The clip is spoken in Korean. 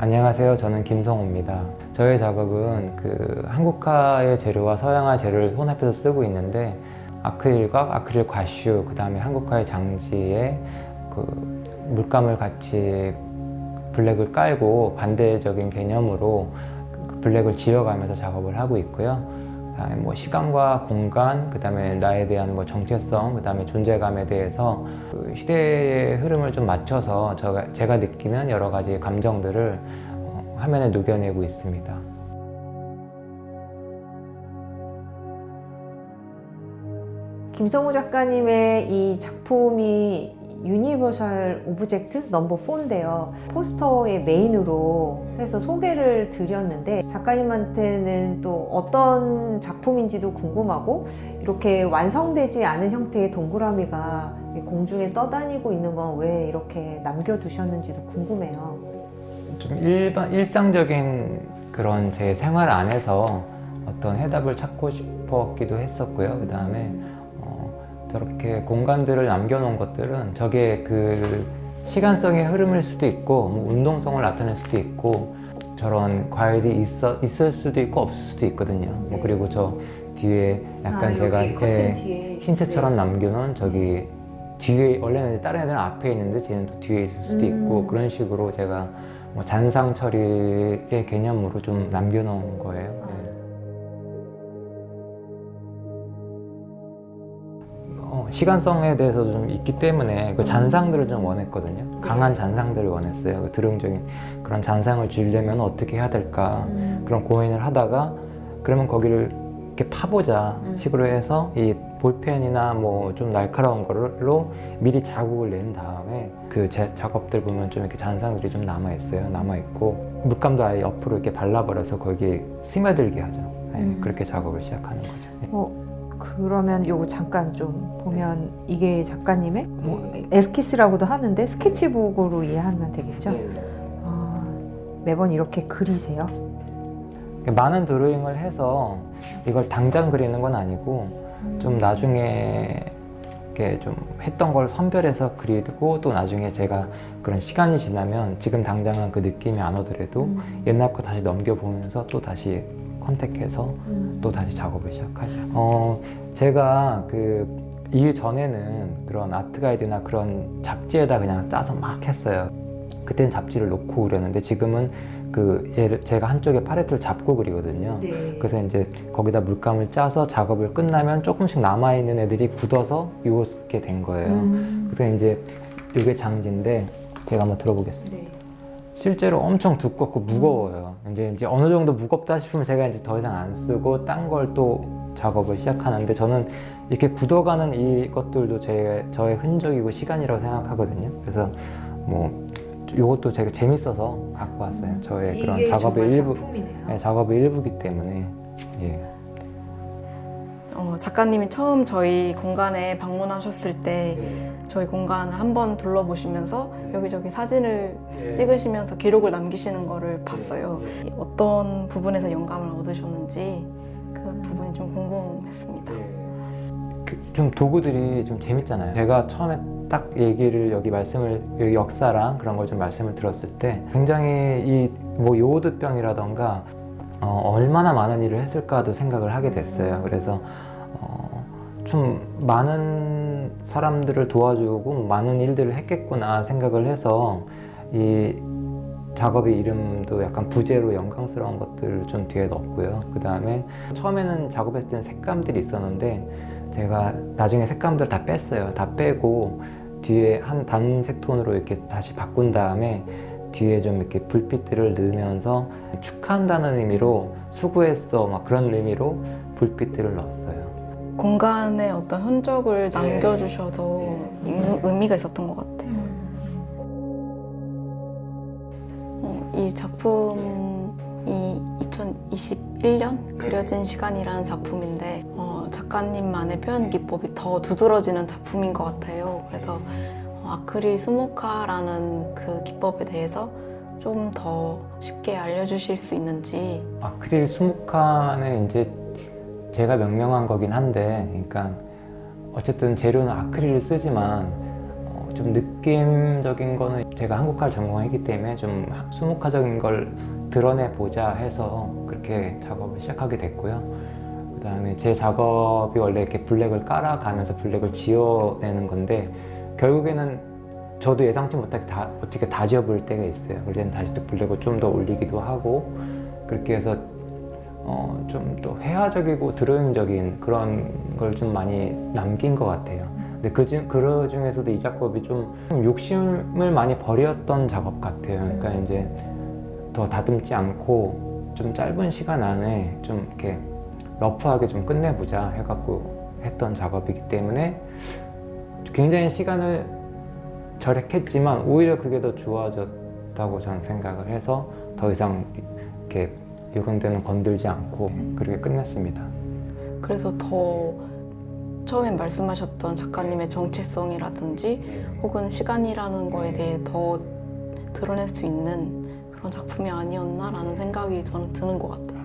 안녕하세요. 저는 김성호입니다. 저의 작업은 한국화의 재료와 서양화 재료를 혼합해서 쓰고 있는데 아크릴과 아크릴 과슈, 그 다음에 한국화의 장지에 물감을 같이 블랙을 깔고 반대적인 개념으로 블랙을 지어가면서 작업을 하고 있고요. 그다음에 시간과 공간, 그다음에 나에 대한 정체성, 그다음에 존재감에 대해서 시대의 흐름을 좀 맞춰서 제가 느끼는 여러 가지 감정들을 화면에 녹여내고 있습니다. 김성호 작가님의 이 작품이 유니버설 오브젝트 넘버 4인데요. 포스터의 메인으로 해서 소개를 드렸는데 작가님한테는 또 어떤 작품인지도 궁금하고, 이렇게 완성되지 않은 형태의 동그라미가 공중에 떠다니고 있는 건 왜 이렇게 남겨두셨는지도 궁금해요. 좀 일상적인 그런 제 생활 안에서 어떤 해답을 찾고 싶었기도 했었고요. 그 다음에 저렇게 공간들을 남겨놓은 것들은 저게 시간성의 흐름일 수도 있고 운동성을 나타낼 수도 있고 저런 과일이 있을 수도 있고 없을 수도 있거든요. 그리고 저 뒤에 약간 제가 뒤에. 힌트처럼 남겨놓은 저기 뒤에, 원래는 다른 애들은 앞에 있는데 쟤는 또 뒤에 있을 수도 있고 그런 식으로 제가 잔상 처리의 개념으로 좀 남겨놓은 거예요. 시간성에 대해서도 좀 있기 때문에 그 잔상들을 좀 원했거든요. 강한 잔상들을 원했어요. 드릉적인 그런 잔상을 주려면 어떻게 해야 될까 그런 고민을 하다가, 그러면 거기를 이렇게 파보자 식으로 해서 이 볼펜이나 좀 날카로운 걸로 미리 자국을 낸 다음에 제 작업들 보면 좀 이렇게 잔상들이 좀 남아있어요. 남아있고 물감도 아예 옆으로 이렇게 발라버려서 거기에 스며들게 하죠. 그렇게 작업을 시작하는 거죠. 그러면 요거 잠깐 좀 보면 이게 작가님의 에스키스라고도 하는데 스케치북으로 이해하면 되겠죠? 매번 이렇게 그리세요? 많은 드로잉을 해서 이걸 당장 그리는 건 아니고 좀 나중에 이렇게 좀 했던 걸 선별해서 그리고, 또 나중에 제가 그런 시간이 지나면 지금 당장은 그 느낌이 안 오더라도 옛날 거 다시 넘겨보면서 또 다시 컨택해서 또 다시 작업을 시작하죠. 제가 이전에는 그런 아트 가이드나 그런 잡지에다 그냥 짜서 막 했어요. 그때는 잡지를 놓고 그렸는데 지금은 제가 한쪽에 팔레트를 잡고 그리거든요. 네. 그래서 이제 거기다 물감을 짜서 작업을 끝나면 조금씩 남아있는 애들이 굳어서 이렇게 된 거예요. 그래서 이제 이게 장지인데 제가 한번 들어보겠습니다. 네. 실제로 엄청 두껍고 무거워요. 이제 어느 정도 무겁다 싶으면 제가 이제 더 이상 안 쓰고 딴 걸 또 작업을 시작하는데, 저는 이렇게 굳어가는 이것들도 저의 흔적이고 시간이라고 생각하거든요. 그래서 이것도 제가 재밌어서 갖고 왔어요. 저의 그런 작업의 일부, 작업의 일부기 때문에. 예. 작가님이 처음 저희 공간에 방문하셨을 때 저희 공간을 한번 둘러보시면서 여기저기 사진을 찍으시면서 기록을 남기시는 거를 봤어요. 어떤 부분에서 영감을 얻으셨는지 그 부분이 좀 궁금했습니다. 좀 도구들이 좀 재밌잖아요. 제가 처음에 딱 여기 역사랑 그런 걸 좀 말씀을 들었을 때 굉장히 요오드병이라던가 얼마나 많은 일을 했을까도 생각을 하게 됐어요. 그래서 좀 많은 사람들을 도와주고 많은 일들을 했겠구나 생각을 해서 이 작업의 이름도 약간 부제로 영광스러운 것들을 좀 뒤에 넣었고요. 그 다음에 처음에는 작업했을 때는 색감들이 있었는데 제가 나중에 색감들을 다 뺐어요. 다 빼고 뒤에 한 단색 톤으로 이렇게 다시 바꾼 다음에 뒤에 좀 이렇게 불빛들을 넣으면서 축하한다는 의미로 수고했어 막 그런 의미로 불빛들을 넣었어요. 공간에 어떤 흔적을 남겨주셔서 의미가 있었던 것 같아요. 이 작품이 2021년 그려진 시간이라는 작품인데 작가님만의 표현 기법이 더 두드러지는 작품인 것 같아요. 그래서 아크릴 수묵화라는 그 기법에 대해서 좀 더 쉽게 알려주실 수 있는지. 아크릴 수묵화는 이제 제가 명명한 거긴 한데, 그러니까 어쨌든 재료는 아크릴을 쓰지만 좀 느낌적인 거는 제가 한국화를 전공했기 때문에 좀 수묵화적인 걸 드러내보자 해서 그렇게 작업을 시작하게 됐고요. 그 다음에 제 작업이 원래 이렇게 블랙을 깔아가면서 블랙을 지워내는 건데 결국에는 저도 예상치 못하게 어떻게 다 지워볼 때가 있어요. 그럴 때는 다시 또 블랙을 좀 더 올리기도 하고 그렇게 해서 좀 또 회화적이고 드로잉적인 그런 걸 좀 많이 남긴 것 같아요. 근데 그 중에서도 이 작업이 좀 욕심을 많이 버렸던 작업 같아요. 그러니까 이제 더 다듬지 않고 좀 짧은 시간 안에 좀 이렇게 러프하게 좀 끝내보자 해갖고 했던 작업이기 때문에 굉장히 시간을 절약했지만 오히려 그게 더 좋아졌다고 저는 생각을 해서 더 이상 이렇게 이런 데는 건들지 않고 그렇게 끝냈습니다. 그래서 더 처음에 말씀하셨던 작가님의 정체성이라든지 혹은 시간이라는 거에 대해 더 드러낼 수 있는 그런 작품이 아니었나라는 생각이 저는 드는 것 같아요.